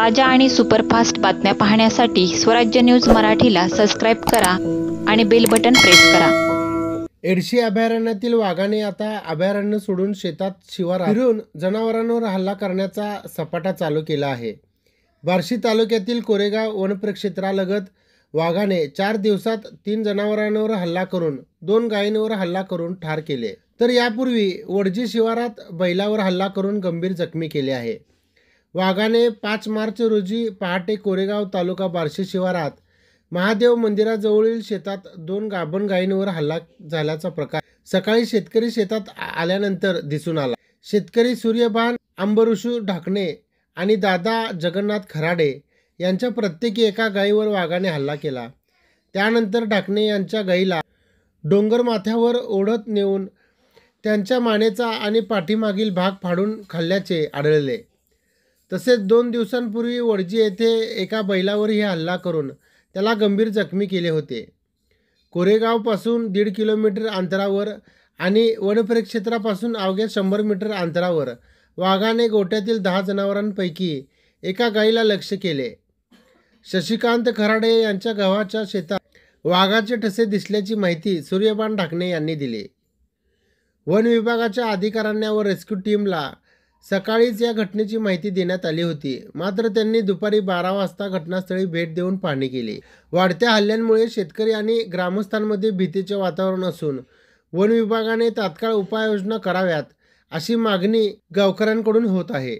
ताज्या आणि सुपरफास्ट बातम्या पाहण्यासाठी स्वराज्य न्यूज मराठीला सबस्क्राईब करा आणि बेल बटन प्रेस करा। एडशी अभयारण्यातील वाघाने आता अभयारण्य सोडून शेतात शिवारात फिरून जनावरांवर हल्ला करण्याचा सपाटा चालू केला आहे। बार्शी तालुक्यातील कोरेगाव वनपरिक्षेत्रालगत वाघाने 4 दिवसात 3 जनावरांवर हल्ला करून 2 गायींवर हल्ला करून ठार केले, तर यापूर्वी वडजी शिवारात बैलावर हल्ला करून गंभीर जखमी केले आहे। वाघाने 5 मार्च रोजी पहाटे कोरेगाव तालुका बार्शी शिवारात महादेव मंदिराजवळील शेतात 2 गाभण गायींवर हल्ला झाल्याचा प्रकार सकाळी शेतकरी शेतात आल्यानंतर दिसून आला। शेतकरी सूर्यभान अंबरुशू ढाकणे आणि दादा जगन्नाथ खराडे यांच्या प्रत्येकी एका गायीवर वाघाने हल्ला केला। त्यानंतर ढाकणे यांच्या गायीला डोंगर माथ्यावर ओढत नेऊन त्यांच्या मानेचा आणि पाठीमागील भाग फाडून खाल्ल्याचे आढळले। तसेच 2 दिवसांपूर्वी वडजी येथे एका बैलावरही हल्ला करून त्याला गंभीर जखमी केले होते। कोरेगावपासून 1.5 किलोमीटर अंतरावर आणि वनपरिक्षेत्रापासून अवघ्या 100 मीटर अंतरावर वाघाने गोठ्यातील 10 जनावरांपैकी एका गायीला लक्ष्य केले। शशिकांत खराडे यांच्या गव्हाच्या शेतात वाघाचे ठसे दिसल्याची माहिती सूर्यभान ढाकणे यांनी दिली। वन विभागाच्या अधिकाऱ्यांना व रेस्क्यू टीमला सकाळीच या घटनेची माहिती देण्यात आली होती, मात्र त्यांनी दुपारी 12 वाजता घटनास्थळी भेट देऊन पाहणी केली। वाढत्या हल्ल्यांमुळे शेतकरी आणि ग्रामस्थांमध्ये भीतीचे वातावरण असून वन विभागाने तात्काळ उपाययोजना कराव्यात अशी मागणी गावकऱ्यांकडून होत आहे।